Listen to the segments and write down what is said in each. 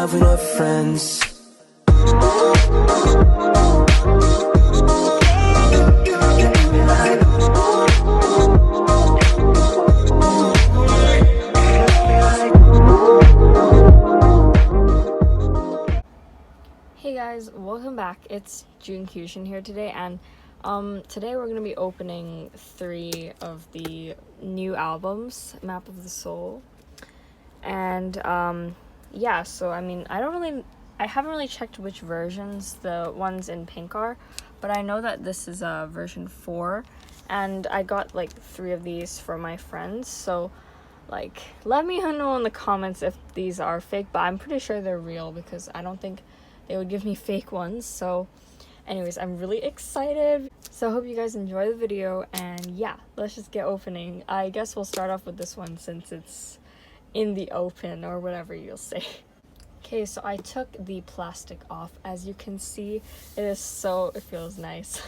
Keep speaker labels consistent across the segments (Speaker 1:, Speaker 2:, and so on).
Speaker 1: have enough friends.
Speaker 2: Hey guys, welcome back. It's June Cushion here today, and today we're gonna be opening 3 of the new albums, Map of the Soul. And yeah, so I mean, I haven't really checked which versions the ones in pink are, but I know that this is version 4, and I got like 3 of these for my friends. So like, let me know in the comments if these are fake, but I'm pretty sure they're real because I don't think they would give me fake ones. So anyways, I'm really excited. So I hope you guys enjoy the video, and yeah, let's just get opening. I guess we'll start off with this one since it's in the open, or whatever you'll say. Okay, so I took the plastic off. As you can see, it feels nice.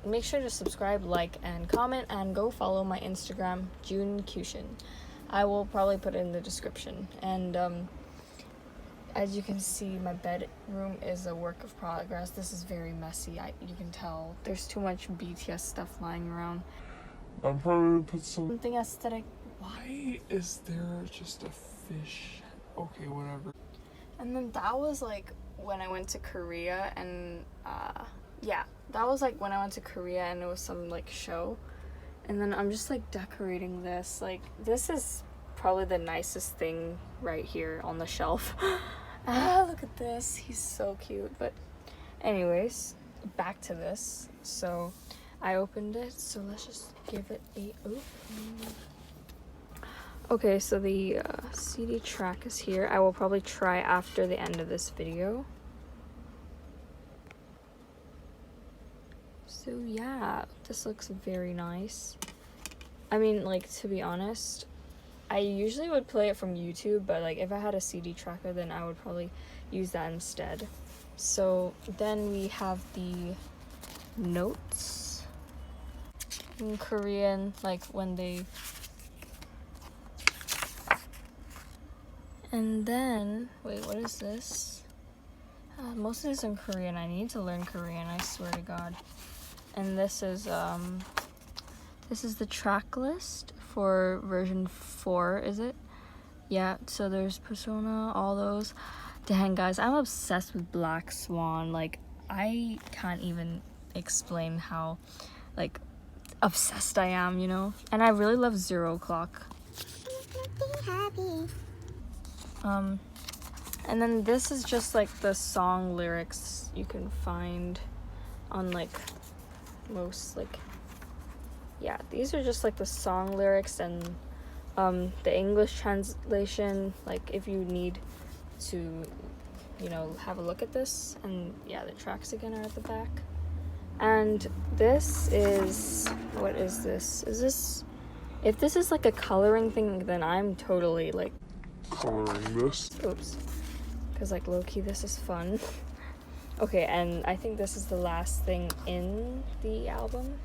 Speaker 2: Make sure to subscribe, like, and comment, and go follow my Instagram, June Cushion. I will probably put it in the description. And as you can see, my bedroom is a work of progress. This is very messy. You can tell there's too much BTS stuff lying around.
Speaker 3: I'm probably gonna put something
Speaker 2: aesthetic.
Speaker 3: Why is there just a fish? Okay, whatever.
Speaker 2: And then that was like when I went to Korea, and yeah, that was like when I went to Korea and it was some like show. And then I'm just like decorating this. Like, this is probably the nicest thing right here on the shelf. Look at this. He's so cute. But anyways, back to this. So I opened it, so let's just give it a open. Okay, so the CD track is here. I will probably try after the end of this video. So yeah, this looks very nice. I mean, like, to be honest, I usually would play it from YouTube, but like if I had a CD tracker, then I would probably use that instead. So then we have the notes in Korean, like when they... And then, wait, what is this? Most of this in Korean. I need to learn Korean, I swear to God. And this is the track list for version 4, is it? Yeah, so there's Persona, all those. Dang, guys, I'm obsessed with Black Swan. Like, I can't even explain how, like, obsessed I am, you know? And I really love Zero Clock. And then this is just like the song lyrics you can find on like most, like, yeah, these are just like the song lyrics and the English translation, like if you need to, you know, have a look at this. And yeah, the tracks again are at the back. And this is, what is this? Is this, if this is like a coloring thing, then I'm totally like
Speaker 3: coloring this.
Speaker 2: Oops. Because like low-key this is fun. Okay, and I think this is the last thing in the album.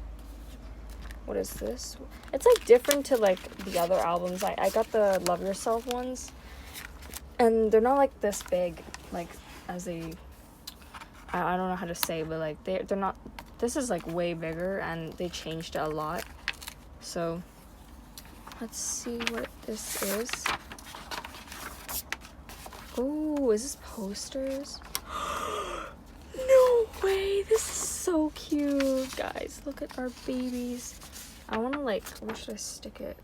Speaker 2: What is this? It's like different to like the other albums. I got the Love Yourself ones, and they're not like this big, like as a, I don't know how to say, but like they're not, this is like way bigger, and they changed it a lot. So let's see what this is. Oh, is this posters? No way, this is so cute. Guys, look at our babies. I want to like, where should I stick it?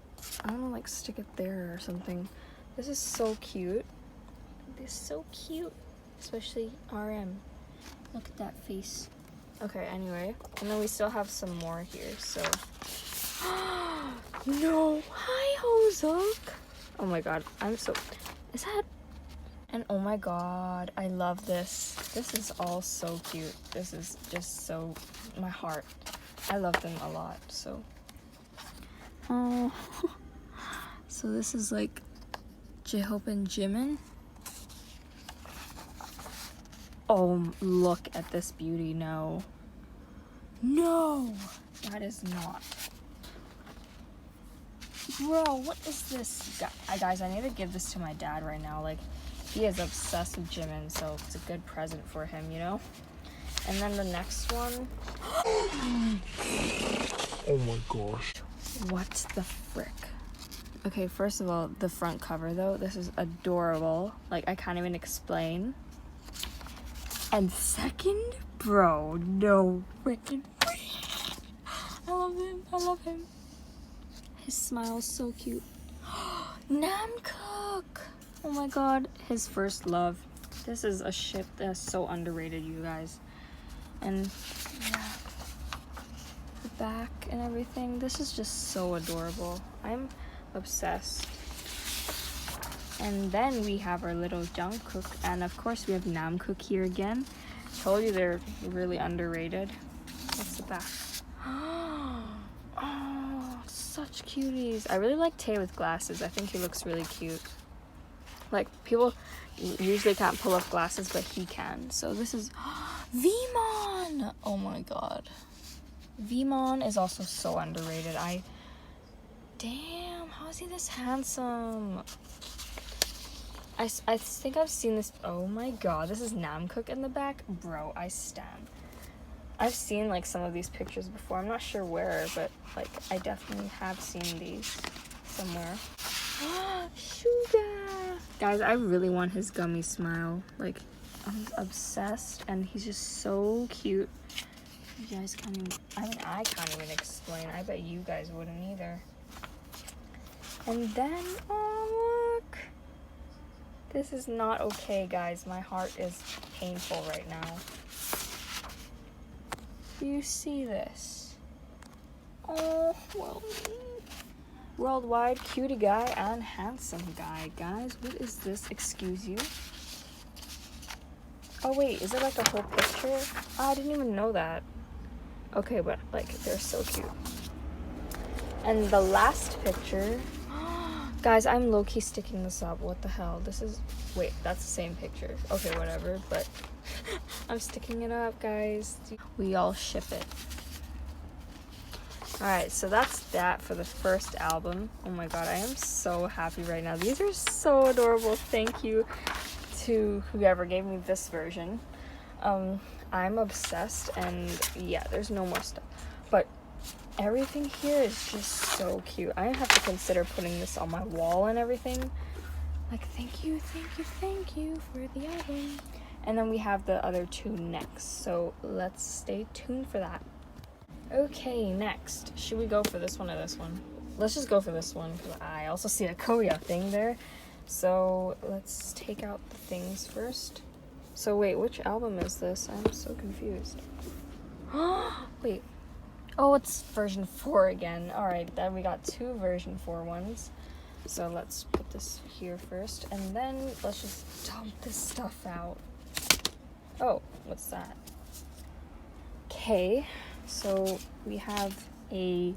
Speaker 2: I want to like stick it there or something. This is so cute. This is so cute. Especially RM. Look at that face. Okay, anyway. And then we still have some more here, so. No. Hi, Hoseok. Oh my god, I'm so. Is that. And oh my god, I love this. This is all so cute. This is just so, my heart. I love them a lot, so. Oh. So this is like J-Hope and Jimin. Oh, look at this beauty. No. No! That is not. Bro, what is this? Guys, I need to give this to my dad right now. Like, He is obsessed with Jimin, so it's a good present for him, you know? And then the next one.
Speaker 3: Oh my gosh.
Speaker 2: What the frick? Okay, first of all, the front cover though, this is adorable. Like, I can't even explain. And second, bro, no freaking way. I love him. I love him. His smile's so cute. Namkook! Oh my god, his first love. This is a ship that's so underrated, you guys. And yeah, the back and everything. This is just so adorable. I'm obsessed. And then we have our little Jungkook, and of course we have Namkook here again. Told you they're really underrated. What's the back? Oh, such cuties. I really like Tae with glasses. I think he looks really cute. Like, people usually can't pull off glasses, but he can. So this is Vmon. Oh my god. Vmon is also so underrated. Damn, how is he this handsome? I think I've seen this. Oh my god, this is Namkook in the back. Bro, I stan. I've seen like some of these pictures before. I'm not sure where, but like I definitely have seen these somewhere. Suga! Guys, I really want his gummy smile. Like, I'm obsessed, and he's just so cute. You guys can't even, I can't even explain. I bet you guys wouldn't either. And then, oh look! This is not okay, guys. My heart is painful right now. Do you see this? Oh, well. Worldwide cutie guy and handsome guy. Guys, what is this? Excuse you? Oh, wait. Is it like a whole picture? Oh, I didn't even know that. Okay, but like, they're so cute. And the last picture. Guys, I'm low-key sticking this up. What the hell? This is... Wait, that's the same picture. Okay, whatever, but... I'm sticking it up, guys. We all ship it. Alright, so that's that for the first album. Oh my god, I am so happy right now. These are so adorable. Thank you to whoever gave me this version. I'm obsessed, and yeah, there's no more stuff. But everything here is just so cute. I have to consider putting this on my wall and everything. Like, thank you for the album. And then we have the other two next, so let's stay tuned for that. Okay, next. Should we go for this one or this one? Let's just go for this one, because I also see a Koya thing there. So let's take out the things first. So wait, which album is this? I'm so confused. Wait. Oh, it's version 4 again. Alright, then we got two version 4 ones. So let's put this here first, and then let's just dump this stuff out. Oh, what's that? Okay, so we have a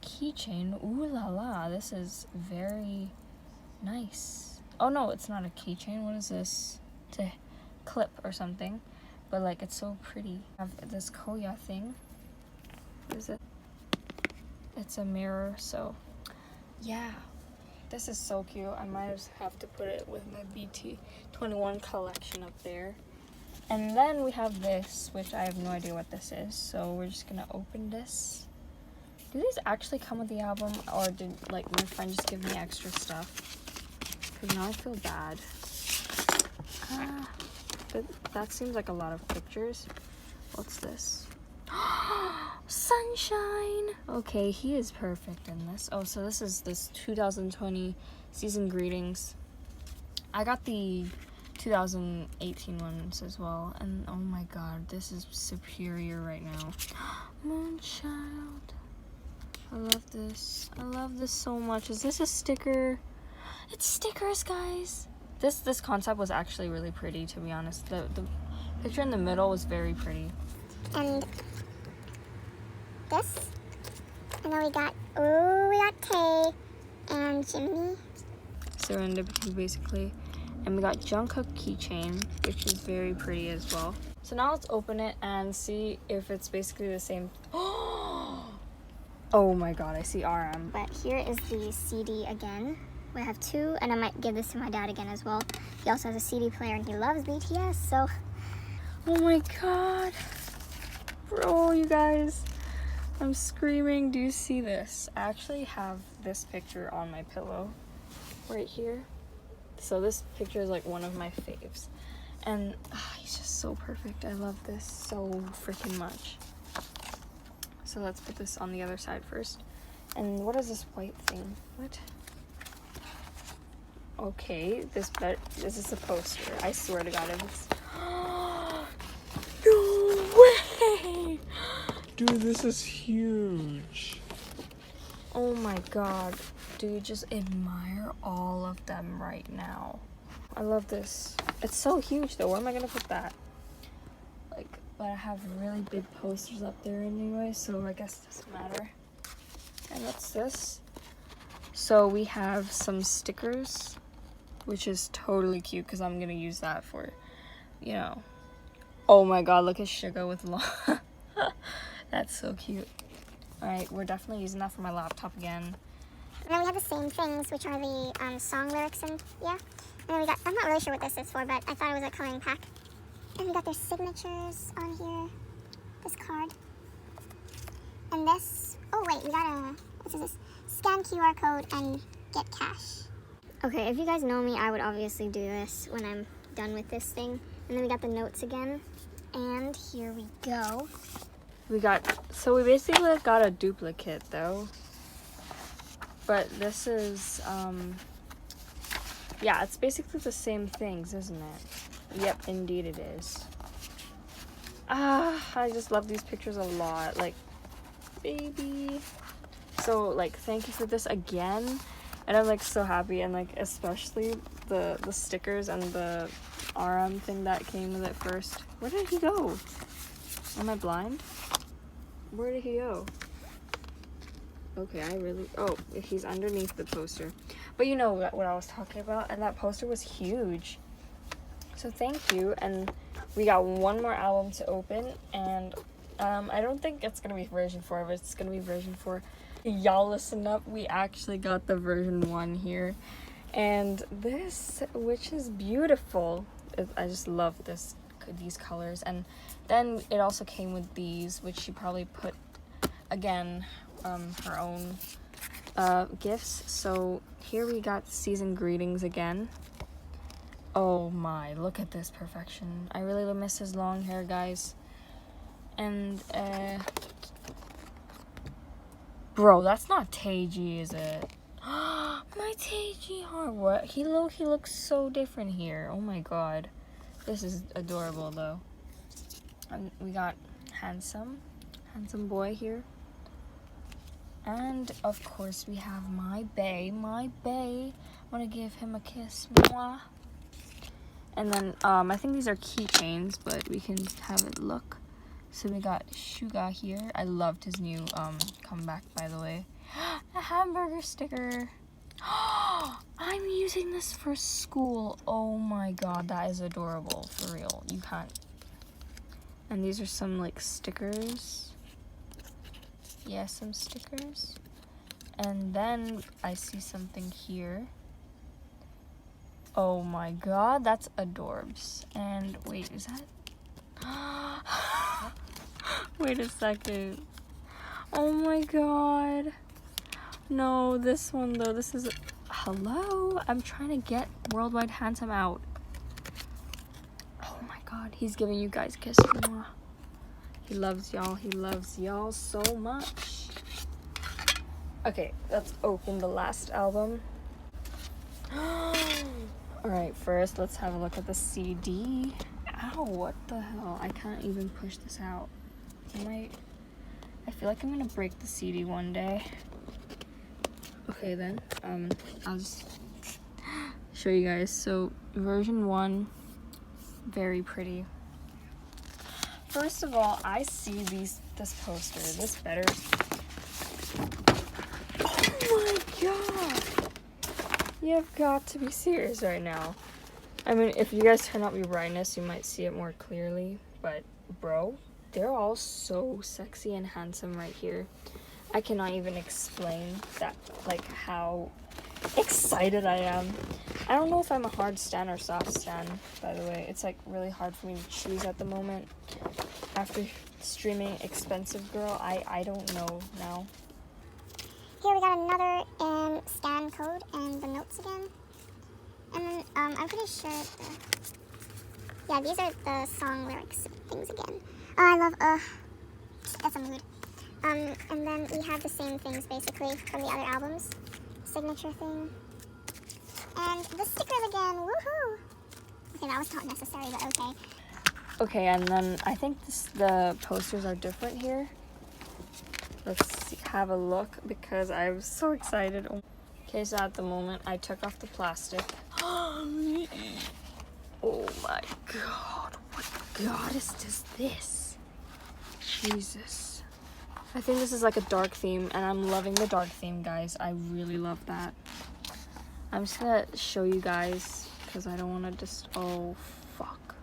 Speaker 2: keychain. Ooh la la, this is very nice. Oh no, it's not a keychain. What is this? It's a clip or something. But like, it's so pretty. I have this Koya thing. What is it? It's a mirror, so yeah. This is so cute. I might have to put it with my BT21 collection up there. And then we have this, which I have no idea what this is. So we're just gonna open this. Do these actually come with the album, or did like my friend just give me extra stuff? Because now I feel bad. But that seems like a lot of pictures. What's this? Sunshine! Okay, he is perfect in this. Oh, so this is this 2020 season greetings. I got the 2018 ones as well. And oh my god, this is superior right now. Moonchild. I love this. I love this so much. Is this a sticker? It's stickers, guys. This concept was actually really pretty, to be honest. The picture in the middle was very pretty.
Speaker 1: And this, and then we got Tae and Jimmy.
Speaker 2: Serendipity, basically. And we got Jungkook keychain, which is very pretty as well. So now let's open it and see if it's basically the same. Oh my god, I see RM.
Speaker 1: But here is the CD again. We have 2, and I might give this to my dad again as well. He also has a CD player, and he loves BTS, so...
Speaker 2: Oh my god. Bro, you guys. I'm screaming. Do you see this? I actually have this picture on my pillow right here. So this picture is like one of my faves. And he's just so perfect. I love this so freaking much. So let's put this on the other side first. And what is this white thing? What? Okay, this is a poster. I swear to God, if it's... No way!
Speaker 3: Dude, this is huge.
Speaker 2: Oh my god. Dude, just admire all of them right now. I love this. It's so huge though. Where am I gonna put that? Like, but I have really big posters up there anyway, so I guess it doesn't matter. And what's this? So we have some stickers, which is totally cute because I'm gonna use that for, you know. Oh my god, look at Suga with long. That's so cute. Alright, we're definitely using that for my laptop again.
Speaker 1: And then we have the same things, which are the song lyrics, and yeah. And then we got, I'm not really sure what this is for, but I thought it was a coloring pack. And we got their signatures on here. This card. And this, oh wait, we got a, what is this? Scan QR code and get cash. Okay, if you guys know me, I would obviously do this when I'm done with this thing. And then we got the notes again. And here we go.
Speaker 2: We basically got a duplicate though. But this is, yeah, it's basically the same things, isn't it? Yep, indeed it is. I just love these pictures a lot. Like, baby. So, like, thank you for this again. And I'm, like, so happy. And, like, especially the stickers and the RM thing that came with it first. Where did he go? Am I blind? Where did he go? Okay, oh, he's underneath the poster. But you know what I was talking about, and that poster was huge. So thank you, and we got one more album to open, and I don't think it's gonna be version 4, but it's gonna be version 4. Y'all listen up, we actually got the version 1 here. And this, which is beautiful. I just love these colors. And then it also came with these, which she probably put, again, her own gifts. So here we got season greetings again. Oh my, look at this perfection. I really miss his long hair, guys. And bro, that's not Taeji, is it? My Taeji heart. What? He looks so different here. Oh my god. This is adorable though. And we got handsome boy here. And of course we have my bae. I want to give him a kiss. Mwah. And then I think these are keychains, but we can have it look. So we got Suga here. I loved his new comeback, by the way. A hamburger sticker. I'm using this for school. Oh my god, that is adorable. For real, you can't. And these are some like stickers. Yeah, some stickers. And then I see something here. Oh my god, that's adorbs. And wait, is that? Wait a second. Oh my god. No, this one though, this is... Hello? I'm trying to get Worldwide Handsome out. Oh my god, he's giving you guys a kiss. Mwah. He loves y'all. He loves y'all so much. Okay, let's open the last album. Alright, first let's have a look at the CD. Ow, what the hell? I can't even push this out. I feel like I'm gonna break the CD one day. Okay then, I'll just show you guys. So version 1, very pretty. First of all, I see this poster. This better. Oh my god! You have got to be serious right now. I mean, if you guys turn up your brightness, you might see it more clearly. But bro, they're all so sexy and handsome right here. I cannot even explain that, like, how excited I am. I don't know if I'm a hard stan or soft stan, by the way. It's like really hard for me to choose at the moment. After streaming Expensive Girl, I don't know now.
Speaker 1: Here we got another scan code and the notes again. And then I'm pretty sure yeah, these are the song lyrics things again. Oh, I love that's a mood. And then we have the same things basically from the other albums. Signature thing. And the stickers again, woohoo! Okay, that was not necessary, but okay.
Speaker 2: Okay, and then I think the posters are different here. Let's have a look because I'm so excited. Okay, so at the moment I took off the plastic. Oh my god, what goddess is this? Jesus. I think this is like a dark theme, and I'm loving the dark theme, guys. I really love that. I'm just gonna show you guys because I don't want to just, oh fuck.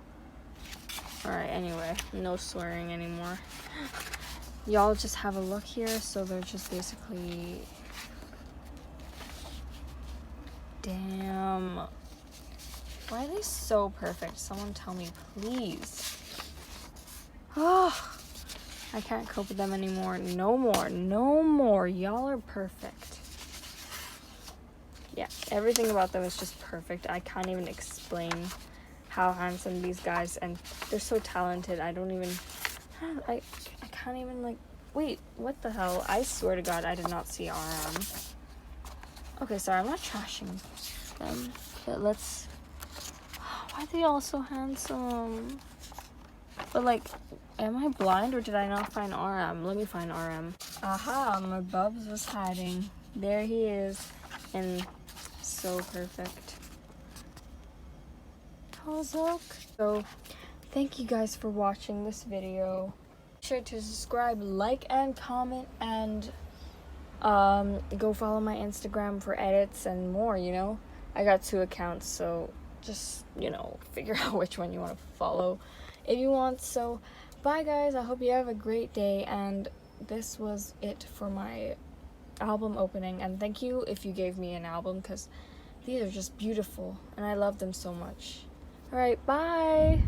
Speaker 2: Alright, anyway, no swearing anymore. Y'all just have a look here. So they're just basically, damn, why are they so perfect? Someone tell me, please. Oh, I can't cope with them anymore. No more. Y'all are perfect. Yeah, everything about them is just perfect. I can't even explain how handsome these guys, and they're so talented. I can't even, like, wait, what the hell? I swear to God, I did not see RM. Okay, sorry, I'm not trashing them, but let's, why are they all so handsome? But, like, am I blind or did I not find RM? Let me find RM. Aha, my Bubs was hiding. There he is, and so perfect. So, thank you guys for watching this video. Make sure to subscribe, like, and comment, and go follow my Instagram for edits and more, you know. I got 2 accounts, so just, you know, figure out which one you want to follow if you want. So, bye guys, I hope you have a great day, and this was it for my album opening, and thank you if you gave me an album, because these are just beautiful, and I love them so much. Alright, bye!